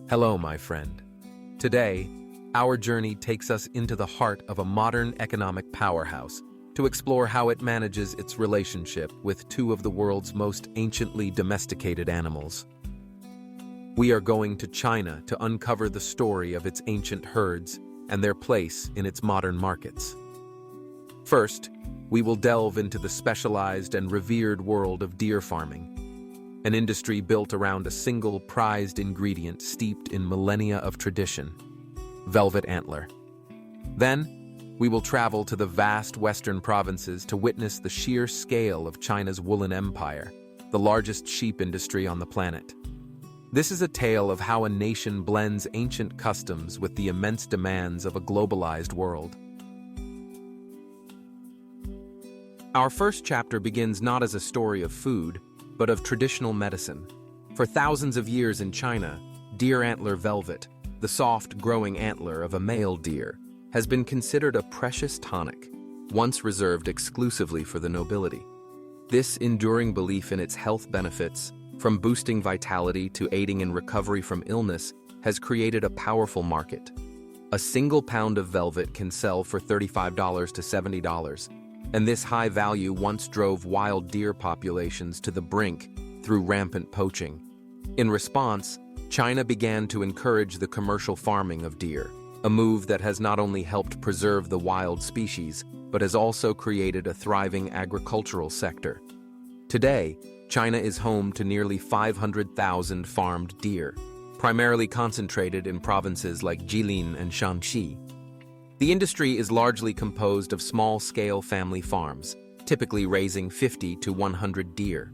Hello, my friend. Today, our journey takes us into the heart of a modern economic powerhouse to explore how it manages its relationship with two of the world's most anciently domesticated animals. We are going to China to uncover the story of its ancient herds and their place in its modern markets. First, we will delve into the specialized and revered world of deer farming, an industry built around a single prized ingredient steeped in millennia of tradition: velvet antler. Then, we will travel to the vast western provinces to witness the sheer scale of China's woolen empire, the largest sheep industry on the planet. This is a tale of how a nation blends ancient customs with the immense demands of a globalized world. Our first chapter begins not as a story of food, but of traditional medicine. For thousands of years in China, deer antler velvet, the soft, growing antler of a male deer, has been considered a precious tonic, once reserved exclusively for the nobility. This enduring belief in its health benefits, from boosting vitality to aiding in recovery from illness, has created a powerful market. A single pound of velvet can sell for $35 to $70, and this high value once drove wild deer populations to the brink through rampant poaching. In response, China began to encourage the commercial farming of deer, a move that has not only helped preserve the wild species, but has also created a thriving agricultural sector. Today, China is home to nearly 500,000 farmed deer, primarily concentrated in provinces like Jilin and Shanxi. The industry is largely composed of small-scale family farms, typically raising 50 to 100 deer.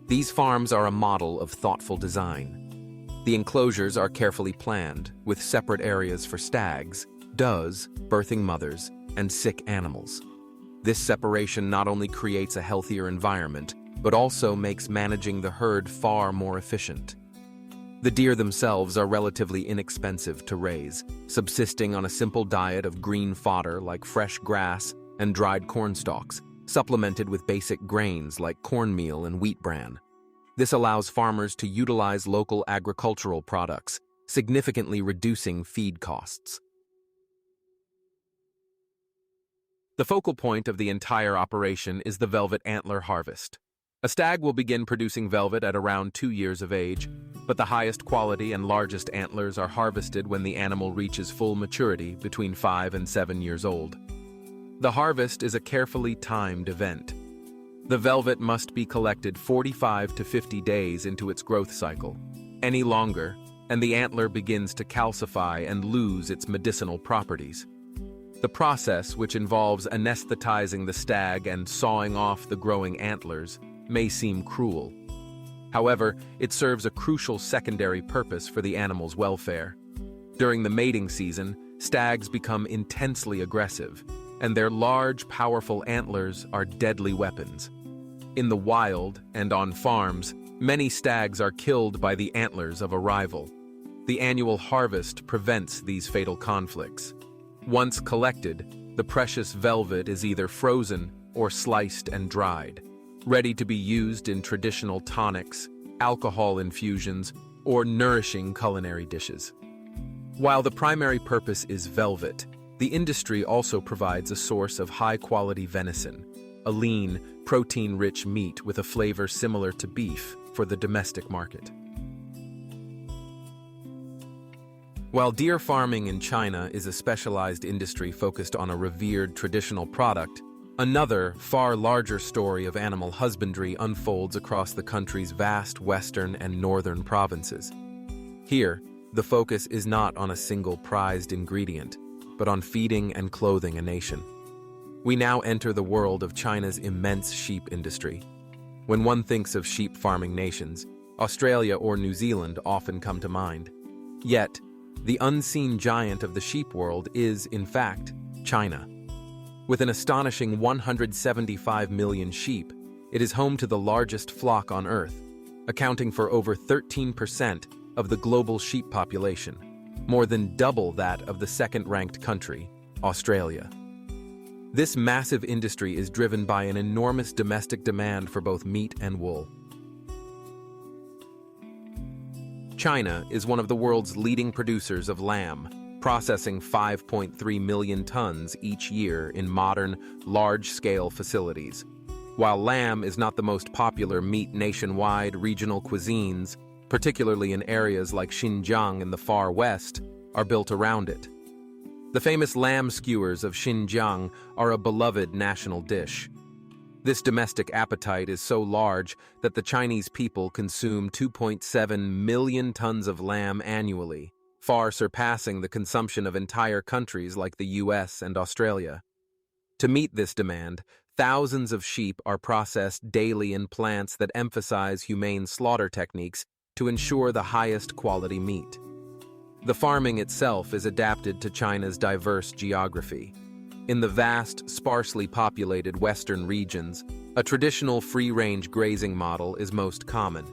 These farms are a model of thoughtful design. The enclosures are carefully planned, with separate areas for stags, does, birthing mothers, and sick animals. This separation not only creates a healthier environment, but also makes managing the herd far more efficient. The deer themselves are relatively inexpensive to raise, subsisting on a simple diet of green fodder like fresh grass and dried corn stalks, supplemented with basic grains like cornmeal and wheat bran. This allows farmers to utilize local agricultural products, significantly reducing feed costs. The focal point of the entire operation is the velvet antler harvest. A stag will begin producing velvet at around 2 years of age, but the highest quality and largest antlers are harvested when the animal reaches full maturity between 5 and 7 years old. The harvest is a carefully timed event. The velvet must be collected 45 to 50 days into its growth cycle. Any longer, and the antler begins to calcify and lose its medicinal properties. The process, which involves anesthetizing the stag and sawing off the growing antlers, may seem cruel. However, it serves a crucial secondary purpose for the animal's welfare. During the mating season, stags become intensely aggressive, and their large, powerful antlers are deadly weapons. In the wild and on farms, many stags are killed by the antlers of a rival. The annual harvest prevents these fatal conflicts. Once collected, the precious velvet is either frozen or sliced and dried, ready to be used in traditional tonics, alcohol infusions, or nourishing culinary dishes. While the primary purpose is velvet, the industry also provides a source of high-quality venison, a lean, protein-rich meat with a flavor similar to beef for the domestic market. While deer farming in China is a specialized industry focused on a revered traditional product, another, far larger story of animal husbandry unfolds across the country's vast western and northern provinces. Here, the focus is not on a single prized ingredient, but on feeding and clothing a nation. We now enter the world of China's immense sheep industry. When one thinks of sheep farming nations, Australia or New Zealand often come to mind. Yet, the unseen giant of the sheep world is, in fact, China. With an astonishing 175 million sheep, it is home to the largest flock on Earth, accounting for over 13% of the global sheep population, more than double that of the second-ranked country, Australia. This massive industry is driven by an enormous domestic demand for both meat and wool. China is one of the world's leading producers of lamb, processing 5.3 million tons each year in modern, large-scale facilities. While lamb is not the most popular meat nationwide, regional cuisines, particularly in areas like Xinjiang in the far west, are built around it. The famous lamb skewers of Xinjiang are a beloved national dish. This domestic appetite is so large that the Chinese people consume 2.7 million tons of lamb annually, far surpassing the consumption of entire countries like the US and Australia. To meet this demand, thousands of sheep are processed daily in plants that emphasize humane slaughter techniques to ensure the highest quality meat. The farming itself is adapted to China's diverse geography. In the vast, sparsely populated western regions, a traditional free-range grazing model is most common.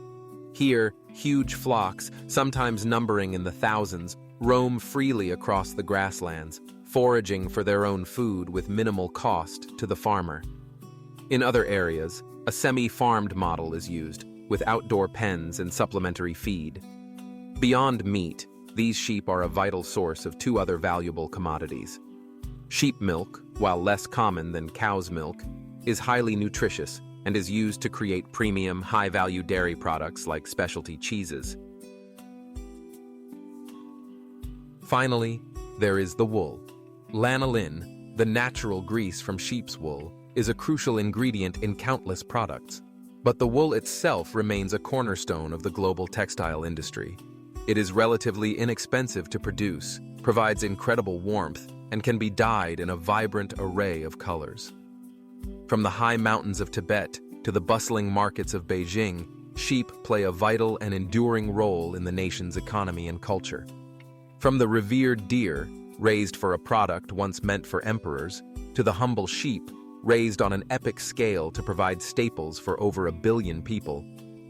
Here, huge flocks, sometimes numbering in the thousands, roam freely across the grasslands, foraging for their own food with minimal cost to the farmer. In other areas, a semi-farmed model is used, with outdoor pens and supplementary feed. Beyond meat, these sheep are a vital source of two other valuable commodities. Sheep milk, while less common than cow's milk, is highly nutritious and is used to create premium, high-value dairy products like specialty cheeses. Finally, there is the wool. Lanolin, the natural grease from sheep's wool, is a crucial ingredient in countless products. But the wool itself remains a cornerstone of the global textile industry. It is relatively inexpensive to produce, provides incredible warmth, and can be dyed in a vibrant array of colors. From the high mountains of Tibet to the bustling markets of Beijing, sheep play a vital and enduring role in the nation's economy and culture. From the revered deer, raised for a product once meant for emperors, to the humble sheep, raised on an epic scale to provide staples for over 1 billion people,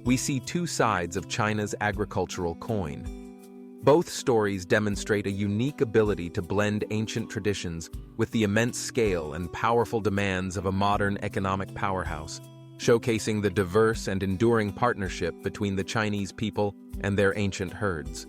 we see two sides of China's agricultural coin. Both stories demonstrate a unique ability to blend ancient traditions with the immense scale and powerful demands of a modern economic powerhouse, showcasing the diverse and enduring partnership between the Chinese people and their ancient herds.